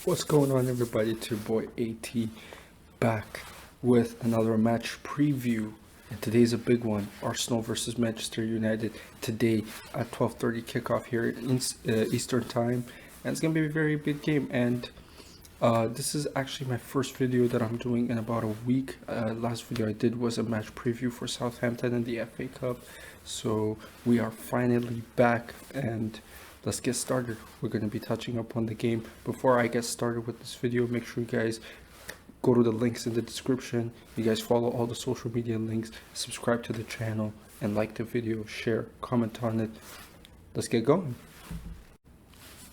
What's going on, everybody? It's your boy AT back with another match preview, and today's a big one. Arsenal versus Manchester United today at 12:30 kickoff here in Eastern time, and it's gonna be a very big game. And this is actually my first video that I'm doing in about a week. Last video I did was a match preview for Southampton in the FA Cup, so we are finally back and let's get started. We're going to be touching up on the game. Before I get started with this video, make sure you guys go to the links in the description. You guys follow all the social media links, subscribe to the channel, and like the video, share, comment on it. Let's get going.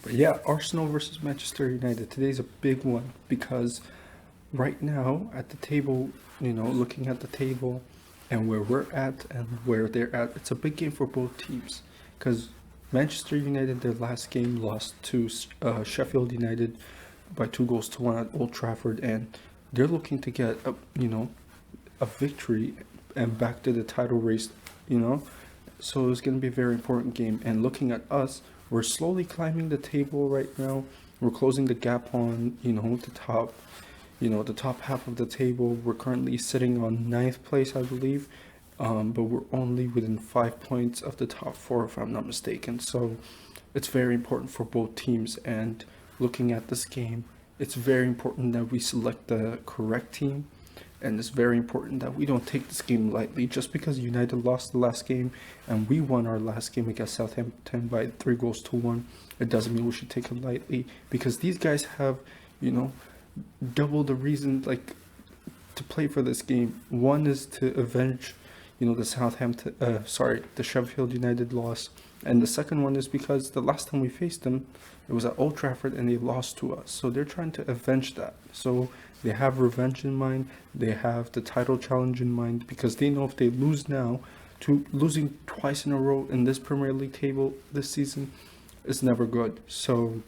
But yeah, Arsenal versus Manchester United. Today's a big one because right now at the table, looking at the table and where we're at and where they're at, it's a big game for both teams because Manchester United, their last game, lost to Sheffield United by 2-1 at Old Trafford, and they're looking to get a victory and back to the title race, So it's going to be a very important game. And looking at us, we're slowly climbing the table right now. We're closing the gap on, the top half of the table. We're currently sitting on 9th place, I believe. But we're only within 5 points of the top 4, if I'm not mistaken. So it's very important for both teams. And looking at this game, it's very important that we select the correct team. And it's very important that we don't take this game lightly. Just because United lost the last game and we won our last game against Southampton by 3-1, it doesn't mean we should take it lightly. Because these guys have, double the reason, to play for this game. One is to avenge the Sheffield United loss, and the second one is because the last time we faced them, it was at Old Trafford and they lost to us. So they're trying to avenge that. So they have revenge in mind. They have the title challenge in mind because they know if they lose now, to losing twice in a row in this Premier League table this season is never good. So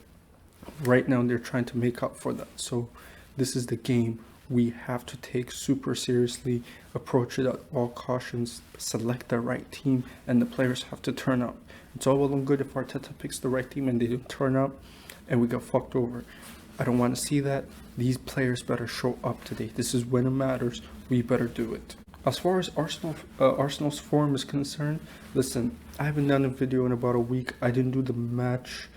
right now they're trying to make up for that. So this is the game we have to take super seriously, approach it at all cautions, select the right team, and the players have to turn up. It's all well and good if Arteta picks the right team and they don't turn up and we get fucked over. I don't want to see that. These players better show up today. This is when it matters. We better do it. As far as Arsenal's form is concerned, listen, I haven't done a video in about a week. I didn't do the match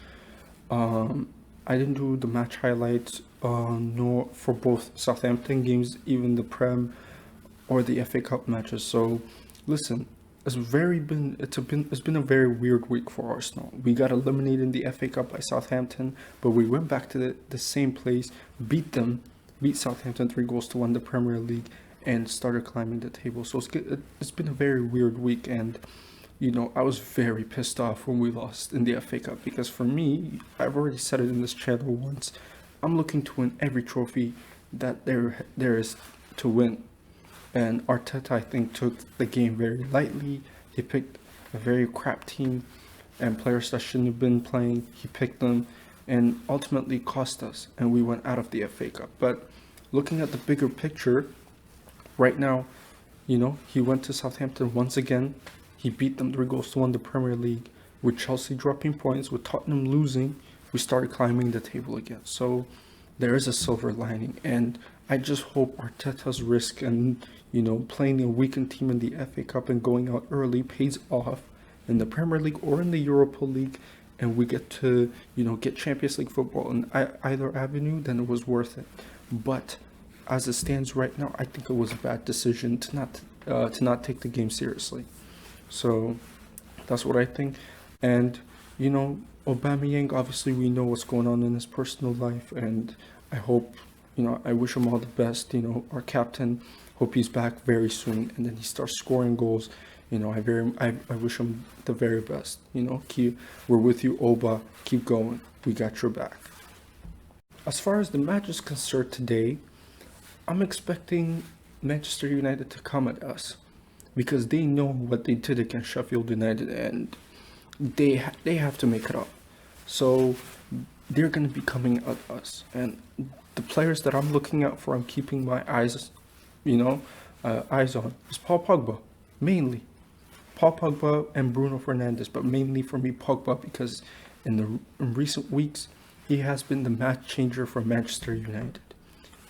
highlights nor for both Southampton games, even the Prem or the FA Cup matches. So listen, it's been a very weird week for Arsenal. We got eliminated in the FA Cup by Southampton, but we went back to the same place, beat Southampton 3-1 the Premier League, and started climbing the table. So it's been a very weird week, and I was very pissed off when we lost in the FA Cup because for me, I've already said it in this channel once, I'm looking to win every trophy that there is to win. And Arteta, I think, took the game very lightly. He picked a very crap team and players that shouldn't have been playing. He picked them and ultimately cost us, and we went out of the FA Cup. But looking at the bigger picture, right now, he went to Southampton once again. He beat them 3-1 the Premier League. With Chelsea dropping points, with Tottenham losing, we started climbing the table again. So there is a silver lining, and I just hope Arteta's risk and playing a weakened team in the FA Cup and going out early pays off in the Premier League or in the Europa League, and we get to get Champions League football in either avenue. Then it was worth it. But as it stands right now, I think it was a bad decision to not take the game seriously. So that's what I think. And Aubameyang, obviously we know what's going on in his personal life, and I hope, I wish him all the best. Our captain, hope he's back very soon and then he starts scoring goals. I wish him the very best. We're with you, Oba. Keep going. We got your back. As far as the match is concerned today, I'm expecting Manchester United to come at us because they know what they did against Sheffield United and they have to make it up. So they're going to be coming at us, and the players that I'm looking out for, I'm keeping my eyes on, is Paul Pogba, mainly. Paul Pogba and Bruno Fernandes, but mainly for me Pogba, because in recent weeks he has been the match changer for Manchester United.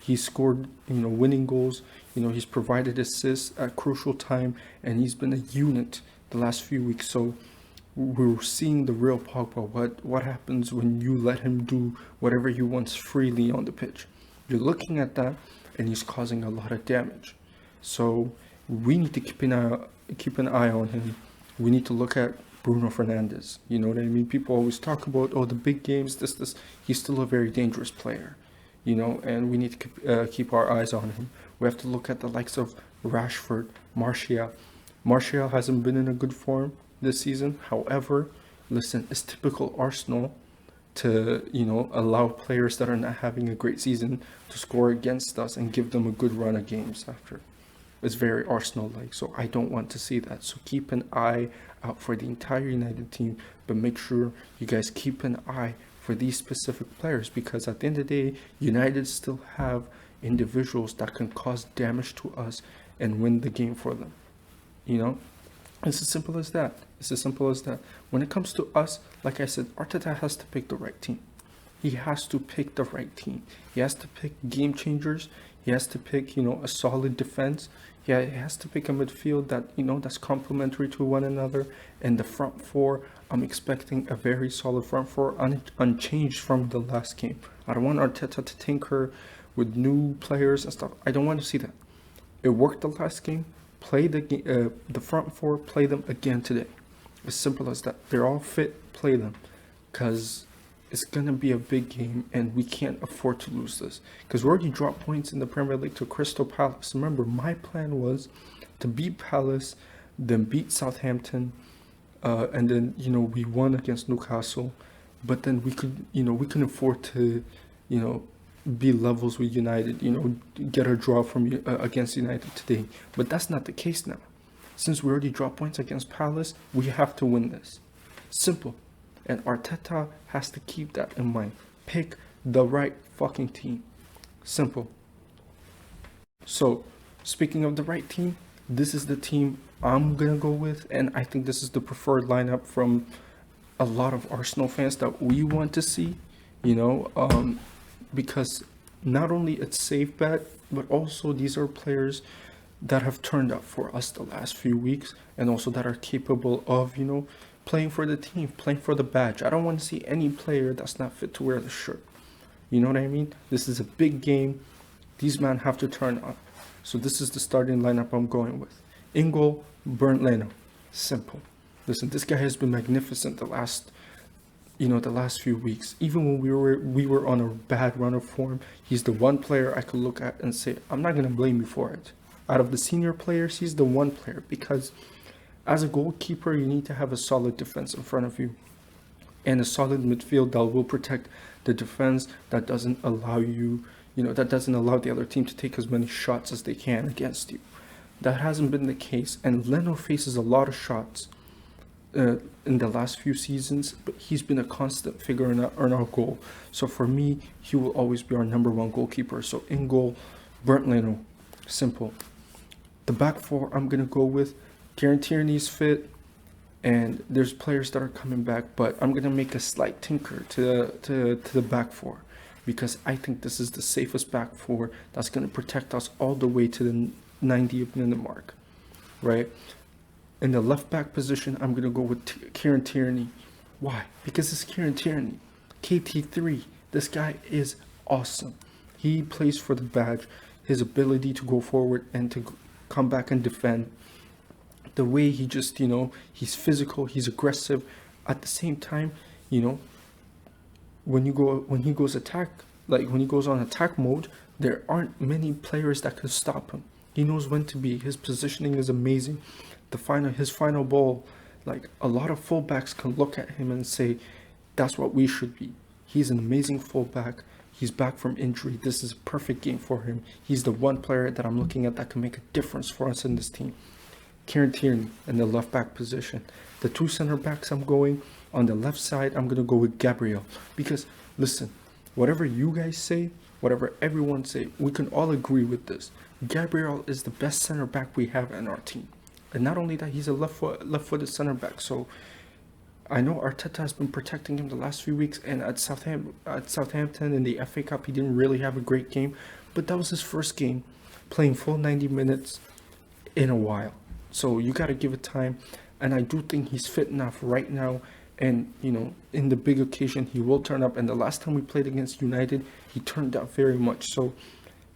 He's scored, winning goals. He's provided assists at crucial time, and he's been a unit the last few weeks. So we're seeing the real Pogba. What happens when you let him do whatever he wants freely on the pitch? You're looking at that, and he's causing a lot of damage. So we need to keep an eye on him. We need to look at Bruno Fernandes. You know what I mean? People always talk about, the big games, this. He's still a very dangerous player, and we need to keep our eyes on him. We have to look at the likes of Rashford, Martial. Martial hasn't been in a good form this season. However, listen, it's typical Arsenal to, allow players that are not having a great season to score against us and give them a good run of games after. It's very Arsenal-like, so I don't want to see that. So keep an eye out for the entire United team, but make sure you guys keep an eye for these specific players, because at the end of the day, United still have individuals that can cause damage to us and win the game for them. It's as simple as that. When it comes to us, like I said, Arteta has to pick the right team. He has to pick the right team. He has to pick game changers. He has to pick, a solid defense. He has to pick a midfield that, that's complementary to one another. And the front four, I'm expecting a very solid front four, unchanged from the last game. I don't want Arteta to tinker with new players and stuff. I don't want to see that. It worked the last game. Play the front four, play them again today. As simple as that. They're all fit, play them. Because it's going to be a big game, and we can't afford to lose this. Because we already dropped points in the Premier League to Crystal Palace. Remember, my plan was to beat Palace, then beat Southampton, and then, we won against Newcastle. But then we can afford to, be levels with United, get a draw from against United today. But that's not the case now. Since we already dropped points against Palace, we have to win this. Simple. And Arteta has to keep that in mind. Pick the right fucking team. Simple. So, speaking of the right team, this is the team I'm going to go with. And I think this is the preferred lineup from a lot of Arsenal fans that we want to see. Because not only it's safe bet, but also these are players that have turned up for us the last few weeks, and also that are capable of, playing for the team, playing for the badge. I don't want to see any player that's not fit to wear the shirt. You know what I mean? This is a big game. These men have to turn up. So this is the starting lineup I'm going with. In goal, Bernd Leno. Simple. Listen, this guy has been magnificent the last few weeks. Even when we were on a bad run of form, he's the one player I could look at and say, I'm not going to blame you for it. Out of the senior players, he's the one player, because as a goalkeeper, you need to have a solid defense in front of you and a solid midfield that will protect the defense, that doesn't allow the other team to take as many shots as they can against you. That hasn't been the case, and Leno faces a lot of shots in the last few seasons, but he's been a constant figure in our goal. So for me, he will always be our number one goalkeeper. So in goal, Bernd Leno. Simple. The back four, I'm going to go with Kieran Tierney's fit, and there's players that are coming back, but I'm going to make a slight tinker to the back four, because I think this is the safest back four that's going to protect us all the way to the 90th minute mark, right? In the left back position, I'm going to go with Kieran Tierney. Why? Because it's Kieran Tierney. KT3. This guy is awesome. He plays for the badge. His ability to go forward and to come back and defend. The way he just, he's physical, he's aggressive. At the same time, when he goes on attack mode, there aren't many players that can stop him. He knows when to be. His positioning is amazing. His final ball, like, a lot of fullbacks can look at him and say, that's what we should be. He's an amazing fullback. He's back from injury. This is a perfect game for him. He's the one player that I'm looking at that can make a difference for us in this team. Kieran Tierney in the left back position. The two center backs I'm going on the left side, I'm going to go with Gabriel. Because, listen, whatever you guys say, whatever everyone say, we can all agree with this. Gabriel is the best center back we have in our team. And not only that, he's a left-footed center back. So I know Arteta has been protecting him the last few weeks, and at Southampton in the FA Cup, he didn't really have a great game, but that was his first game, playing full 90 minutes in a while. So you got to give it time, and I do think he's fit enough right now. And in the big occasion, he will turn up. And the last time we played against United, he turned out very much. So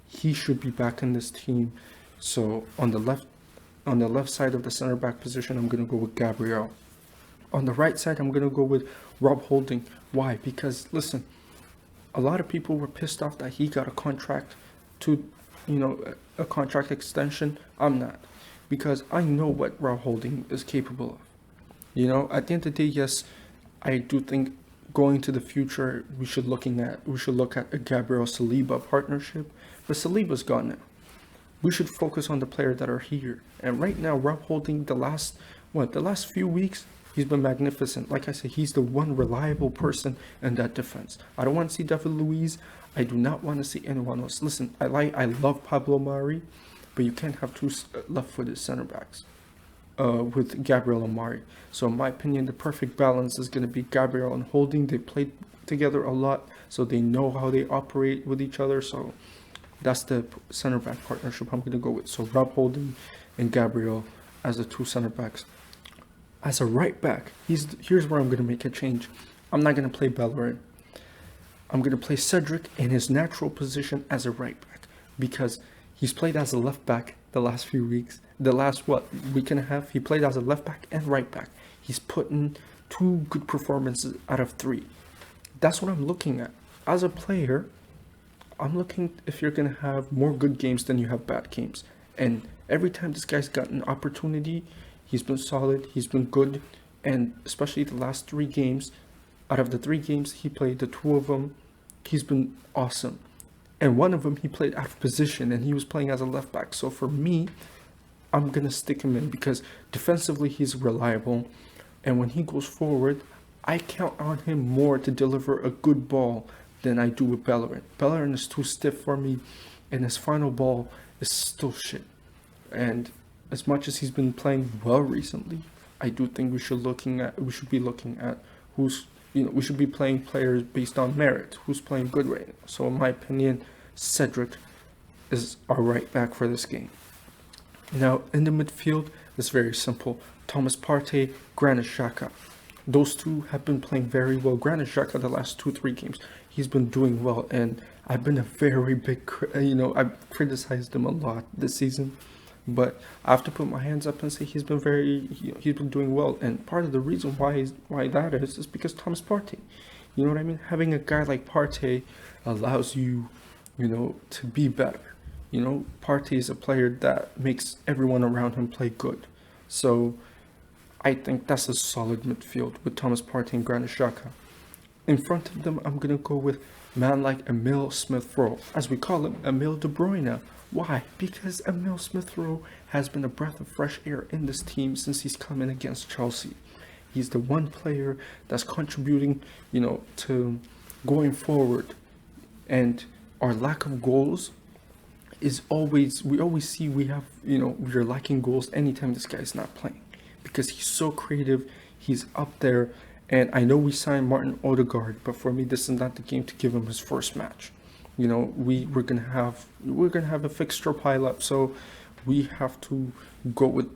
he should be back in this team. So on the left side of the center back position, I'm gonna go with Gabriel. On the right side, I'm gonna go with Rob Holding. Why? Because listen, a lot of people were pissed off that he got a contract to, a contract extension. I'm not, because I know what Rob Holding is capable of. At the end of the day, yes, I do think going to the future, we should look at a Gabriel Saliba partnership, but Saliba's gone now. We should focus on the players that are here. And right now, Rob Holding, the last few weeks, he's been magnificent. Like I said, he's the one reliable person in that defense. I don't want to see David Luiz. I do not want to see anyone else. Listen, I love Pablo Mari, but you can't have two left-footed center backs with Gabriel and Mari. So in my opinion, the perfect balance is going to be Gabriel and Holding. They played together a lot, so they know how they operate with each other. So that's the center back partnership I'm going to go with. So Rob Holding and Gabriel as the two center backs. As a right back, here's where I'm going to make a change. I'm not going to play Bellerin. I'm going to play Cedric in his natural position as a right back, because he's played as a left back the last few weeks. The last week and a half, he played as a left back and right back. He's put in 2 good performances out of 3. That's what I'm looking at. As a player, I'm looking if you're going to have more good games than you have bad games. And every time this guy's got an opportunity, he's been solid, he's been good. And especially the last 3 games, out of the 3 games he played, the 2 of them, he's been awesome. And one of them he played out of position, and he was playing as a left back. So for me, I'm going to stick him in because defensively he's reliable. And when he goes forward, I count on him more to deliver a good ball than I do with Bellerin. Bellerin is too stiff for me, and his final ball is still shit. And as much as he's been playing well recently, I do think we should be looking at who's, we should be playing players based on merit, who's playing good right now. So in my opinion, Cedric is our right back for this game. Now, in the midfield, it's very simple. Thomas Partey, Granit Xhaka. Those two have been playing very well. Granit Xhaka, the last 2-3 games, he's been doing well. And I've been a very big, I've criticized him a lot this season. But I have to put my hands up and say he's been doing well. And part of the reason why that is because Thomas Partey. You know what I mean? Having a guy like Partey allows you, to be better. Partey is a player that makes everyone around him play good. So I think that's a solid midfield with Thomas Partey and Granit Xhaka. In front of them, I'm going to go with man like Emil Smith-Rowe, as we call him, Emil De Bruyne. Why? Because Emil Smith-Rowe has been a breath of fresh air in this team since he's come in against Chelsea. He's the one player that's contributing, to going forward. And our lack of goals is we always see we're lacking goals anytime this guy's not playing, because he's so creative, he's up there. And I know we signed Martin Odegaard, but for me, this is not the game to give him his first match. We're gonna have a fixture pile up, so we have to go with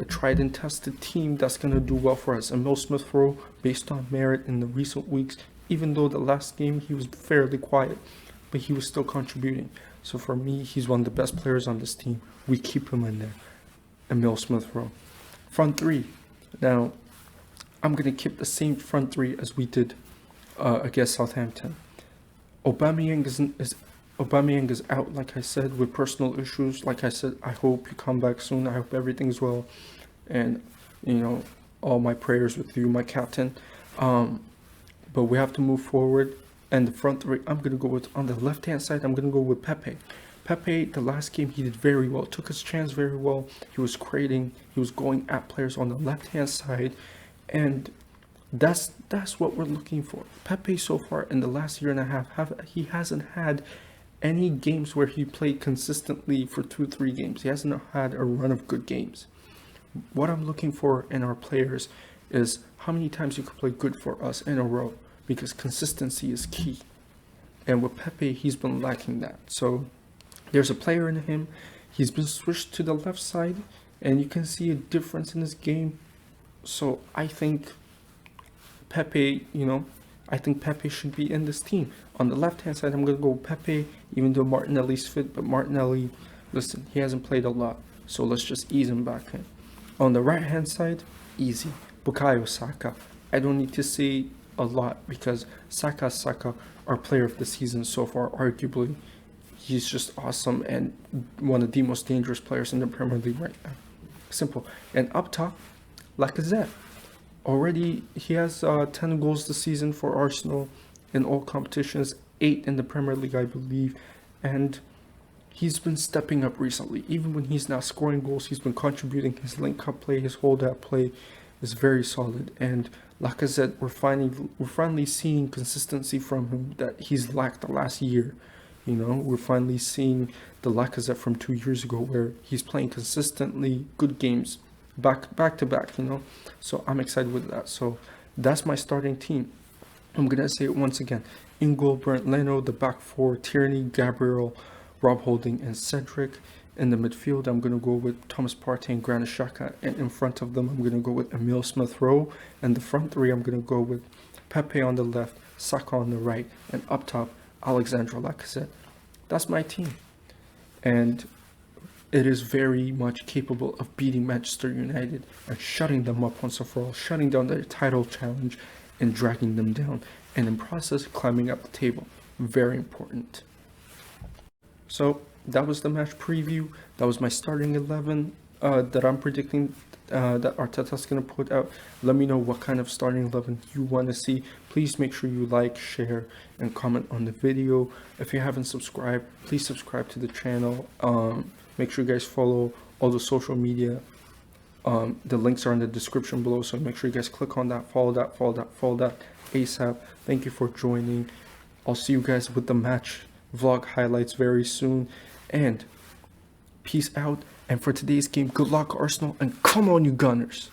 a tried and tested team that's gonna do well for us. And Emil Smith-Rowe, based on merit in the recent weeks, even though the last game he was fairly quiet, but he was still contributing. So for me, he's one of the best players on this team. We keep him in there. Emil Smith-Rowe. Front 3. Now, I'm going to keep the same front 3 as we did against Southampton. Aubameyang is out, like I said, with personal issues. Like I said, I hope you come back soon. I hope everything's well. And, all my prayers with you, my captain. But we have to move forward. And the front 3, I'm going to go with, on the left-hand side, I'm going to go with Pepe. Pepe, the last game, he did very well. Took his chance very well. He was creating. He was going at players on the left-hand side. And that's what we're looking for. Pepe, so far, in the last year and a half, he hasn't had any games where he played consistently for 2-3 games. He hasn't had a run of good games. What I'm looking for in our players is how many times you could play good for us in a row, because consistency is key. And with Pepe, he's been lacking that. So there's a player in him. He's been switched to the left side, and you can see a difference in his game. So I think Pepe, I think Pepe should be in this team. On the left-hand side, I'm going to go with Pepe, even though Martinelli's fit. But Martinelli, listen, he hasn't played a lot. So let's just ease him back in. On the right-hand side, easy. Bukayo Saka. I don't need to say a lot because Saka, our player of the season so far, arguably. He's just awesome and one of the most dangerous players in the Premier League right now. Simple. And up top, Lacazette. Already, he has 10 goals this season for Arsenal in all competitions, 8 in the Premier League, I believe. And he's been stepping up recently. Even when he's not scoring goals, he's been contributing. His link-up play, his hold-up play is very solid. And Lacazette, we're finally seeing consistency from him that he's lacked the last year. We're finally seeing the Lacazette from 2 years ago where he's playing consistently good games back to back, So I'm excited with that. So that's my starting team. I'm going to say it once again. In goal, Brent Leno. The back four, Tierney, Gabriel, Rob Holding, and Cedric. In the midfield, I'm going to go with Thomas Partey and Granit Xhaka. And in front of them, I'm going to go with Emile Smith-Rowe. And the front three, I'm going to go with Pepe on the left, Saka on the right, and up top, Alexandre Lacazette. That's my team. And it is very much capable of beating Manchester United and shutting them up once and for all, shutting down their title challenge and dragging them down. And in process, climbing up the table. Very important. So that was the match preview. That was my starting 11 that I'm predicting that Arteta's going to put out. Let me know what kind of starting 11 you want to see. Please make sure you like, share, and comment on the video. If you haven't subscribed, please subscribe to the channel. Make sure you guys follow all the social media. The links are in the description below, so make sure you guys click on that, follow that ASAP. Thank you for joining. I'll see you guys with the match vlog highlights very soon. And peace out. And for today's game, good luck, Arsenal, and come on, you Gunners.